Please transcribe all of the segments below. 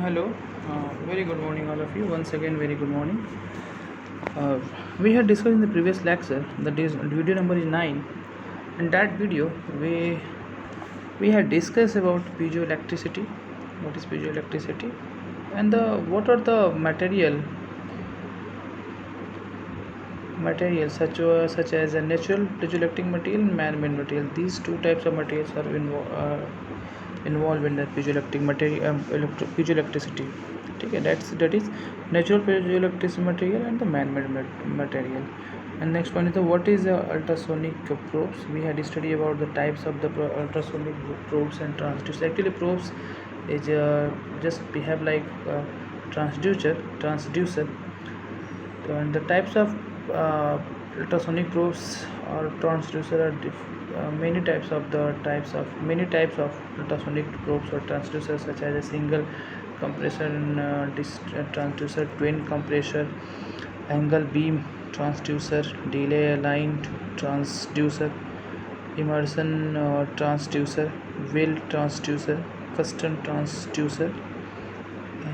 Hello, very good morning, all of you. Once again, very good morning. Uh, we had discussed in the previous lecture that is video number is 9. In that video, we had discussed about piezoelectricity, what is piezoelectricity, and the what are the materials such as a natural piezoelectric material and man-made material. These two types of materials are involved in the piezoelectric material piezoelectricity. Okay, that is natural piezoelectric material and the man-made material. And next one is the what is the ultrasonic probes. We had studied about the types of the ultrasonic probes and transducers. Actually, probes is just behave like transducer, and the types of ultrasonic probes or transducer are many types of ultrasonic probes or transducers, such as a single compression transducer, twin compressor, angle beam transducer, delay aligned transducer, immersion transducer, wheel transducer, custom transducer,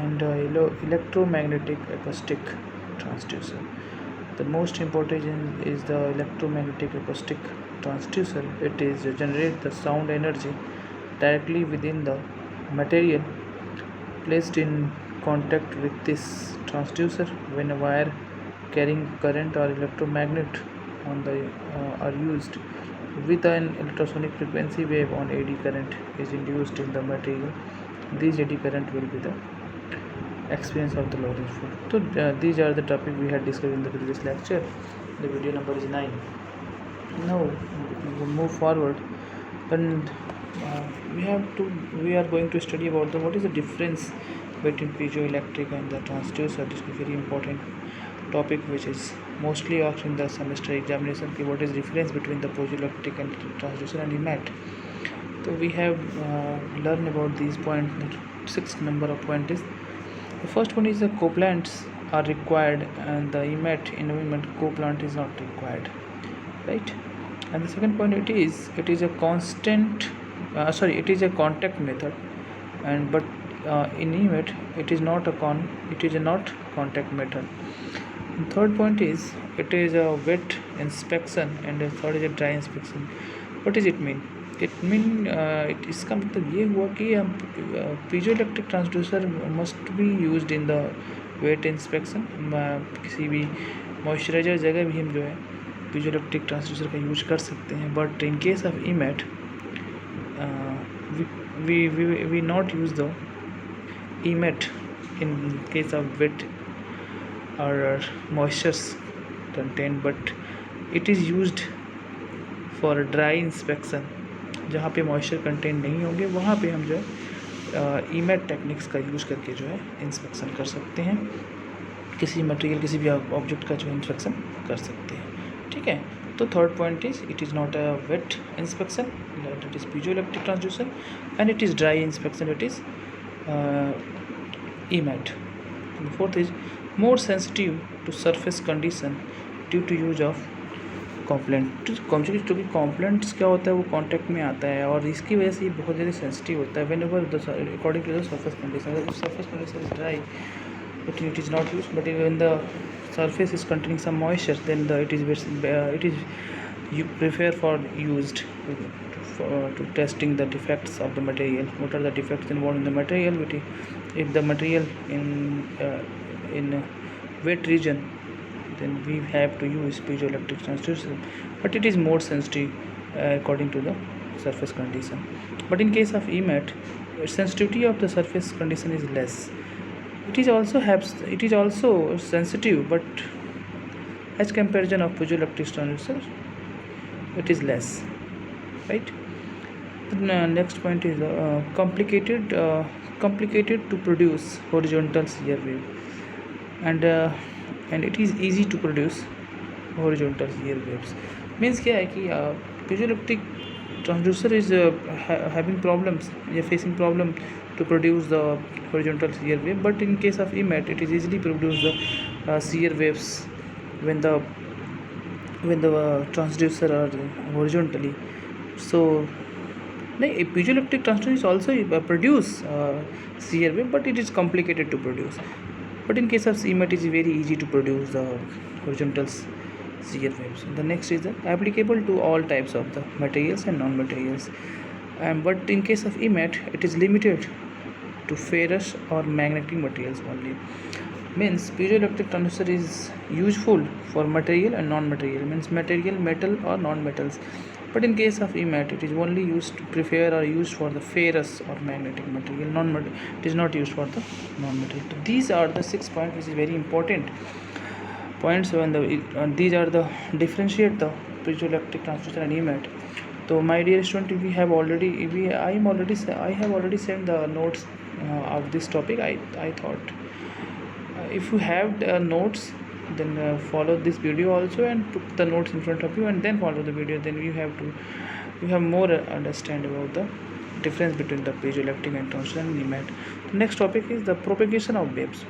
and electromagnetic acoustic transducer. The most important is the electromagnetic acoustic transducer. It is generate the sound energy directly within the material placed in contact with this transducer. When a wire carrying current or electromagnet on the are used with an ultrasonic frequency wave on eddy current is induced in the material, this eddy current will be the experience of the Lorentz field. So these are the topic we had discussed in the previous lecture. The video number is 9. Now we move forward, and we are going to study about the what is the difference between piezoelectric and the transducer. This is a very important topic which is mostly asked in the semester examination. What is the difference between the piezoelectric and transducer and EMAT? So we have learned about these points. 6 number of points is the first one is the coplants are required, and the EMAT environment coplant is not required, right? And the second point, it is a constant it is a contact method, and but in EMAT it is not contact method. And third point is it is a wet inspection, and the third is a dry inspection. What does it mean? It mean इसका मतलब ये हुआ कि हम piezoelectric transducer must be used in the wet inspection. किसी भी moisturiser जगह भी हम जो है पीजोइलेक्ट्रिक ट्रांसड्यूसर का यूज कर सकते हैं. But in case of EMAT we not use the EMAT in case of wet और moistures content, but it is used for dry inspection. जहाँ पे मॉइस्चर कंटेंट नहीं होंगे वहाँ पे हम जो है ईमेट टेक्निक्स का यूज़ करके जो है इंस्पेक्शन कर सकते हैं. किसी मटेरियल किसी भी ऑब्जेक्ट का जो है इंस्पेक्शन कर सकते हैं. ठीक है. तो third point is it is not a wet inspection, it is piezoelectric transducer, and it is dry inspection, it is EMAT. Fourth is more sensitive to surface condition due to use of couplant. क्योंकि couplants क्या होता है वो contact में आता है, और इसकी वजह से ये बहुत ज़्यादा सेंसिटिव होता है. Whenever according to the surface condition, अगर surface condition is dry it is not used, but when the surface is containing some moisture, then it is you prefer for used to testing the defects of the material. What are the defects involved in the material? If the material in wet region, then we have to use piezoelectric transducer, but it is more sensitive according to the surface condition. But in case of EMAT, sensitivity of the surface condition is less. It is also sensitive, but as comparison of piezoelectric transducer, it is less, right? The next point is complicated to produce horizontal shear wave, and it is easy to produce horizontal shear waves. Means क्या है कि piezoelectric transducer is having problems, facing problem to produce the horizontal shear wave, but in case of EMAT it is easily produce the shear waves when the transducer are horizontally. So A piezoelectric transistor is also produce shear wave, but it is complicated to produce. But in case of CMOS, it is very easy to produce the horizontal shear waves. The next is applicable to all types of the materials and non-materials. But in case of EMAT, it is limited to ferrous or magnetic materials only. Means piezoelectric transistor is useful for material and non-material, means material, metal or non-metals. But in case of EMAT, it is only used to prefer or used for the ferrous or magnetic material. It is not used for the non-material. So these are the 6 points which is very important points when these are the differentiate the piezoelectric transistor and EMAT. So my dear student, I have already sent the notes of this topic. I thought if you have notes, then follow this video also and put the notes in front of you and then follow the video. Then you have more understand about the difference between the piezoelectric and transistor and EMAT. The next topic is the propagation of waves.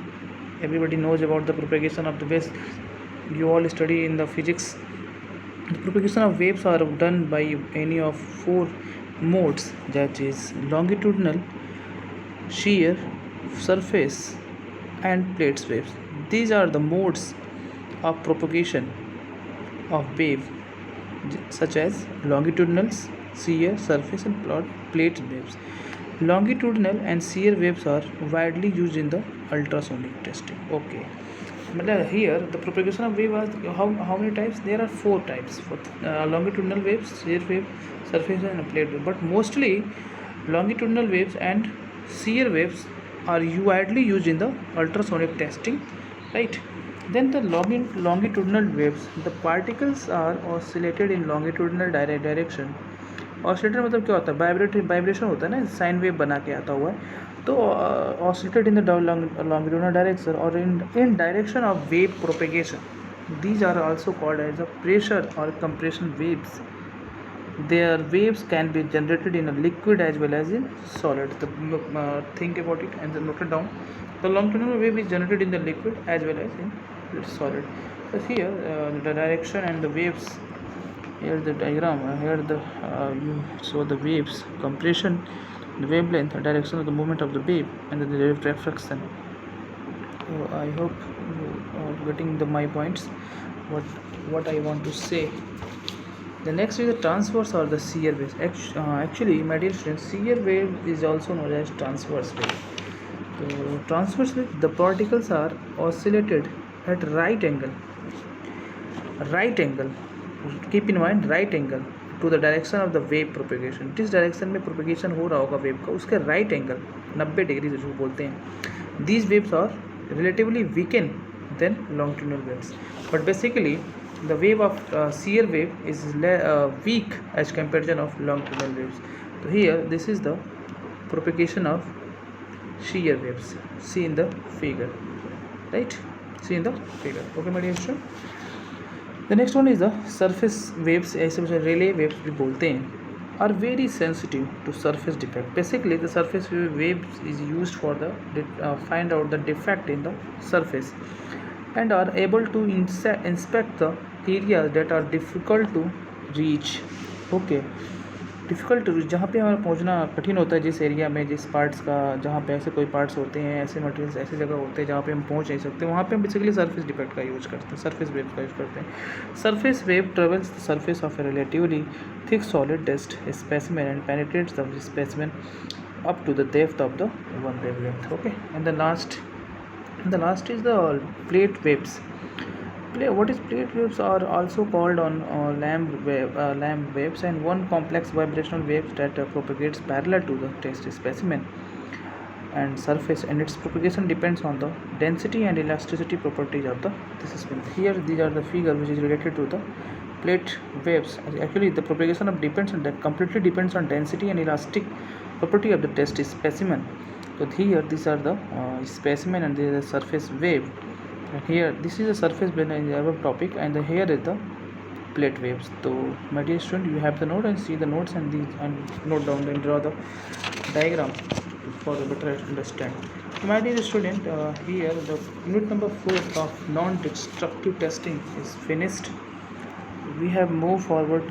Everybody knows about the propagation of the waves. You all study in the physics. The propagation of waves are done by any of 4 modes, that is longitudinal, shear, surface and plates waves. These are the modes of propagation of wave, such as longitudinals, shear, surface and plate waves. Longitudinal and shear waves are widely used in the ultrasonic testing. Okay. Here the propagation of wave was how many types? There are 4 types for longitudinal waves, shear wave, surface and plate wave. But mostly longitudinal waves and shear waves are widely used in the ultrasonic testing, right? Then the longitudinal waves, the particles are oscillated in longitudinal direction. Oscillator मतलब क्या होता है? Vibration होता है ना, sine wave बना के आता हुआ है. तो oscillated in the longitudinal direction और in direction of wave propagation. These are also called as a pressure or compression waves. Their waves can be generated in a liquid as well as in solid. Think about it and then note it down. The longitudinal wave is generated in the liquid as well as in solid. So here the direction and the waves. Here the diagram. Here you show the waves, compression, the wavelength, the direction of the movement of the wave, and the refraction. So I hope you are getting my points. What I want to say. The next is the transverse or the shear wave. Actually, my dear friends, shear wave is also known as transverse wave. So transverse wave, the particles are oscillated at right angle. Keep in mind right angle to the direction of the wave propagation. जिस direction में propagation हो रहा होगा wave का, उसके right angle 90 degree जो बोलते हैं. These waves are relatively weaker than longitudinal waves, but basically the wave of shear wave is weak as comparison of longitudinal waves. So here this is the propagation of shear waves. See in the figure, right? See in the figure. Okay, my dear student. The next one is the surface waves. ऐसे relay waves भी बोलते हैं. Are very sensitive to surface defect. Basically, the surface waves is used for the find out the defect in the surface, and are able to inspect the areas that are difficult to reach. Okay, difficult जहाँ पे हमारा पहुँचना कठिन होता है, जिस area में, जिस पार्ट्स का, जहाँ पे ऐसे कोई पार्ट्स होते हैं, ऐसे मटेरियल्स, ऐसी जगह होते हैं जहाँ पे हम पहुँच नहीं सकते, वहाँ पे हम बेसिकली सरफेस डिफेक्ट का यूज़ करते हैं, सरफेस वेव का यूज़ करते हैं. Surface wave travels the surface of A relatively thick solid dust specimen and penetrates the specimen up to the depth of the one wavelength. Okay, and the last is the plate waves. What is plate waves are also called on lamp waves, and one complex vibrational wave that propagates parallel to the test specimen and surface, and its propagation depends on the density and elasticity properties of the specimen. Here these are the figure which is related to the plate waves. Actually the propagation of completely depends on density and elastic property of the test specimen. So here these are the specimen and this is the surface wave. And here this is a surface wave topic, and here is the plate waves. So my dear student, you have the note and see the notes and note down and draw the diagram for the better understand. So my dear student, here the unit number 4 of non-destructive testing is finished. We have moved forward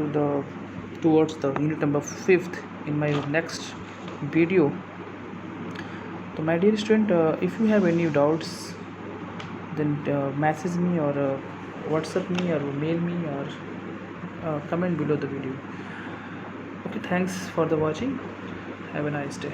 towards the unit number 5th, in my next video. So my dear student, if you have any doubts, then message me or WhatsApp me or mail me or comment below the video. Okay, thanks for the watching. Have a nice day.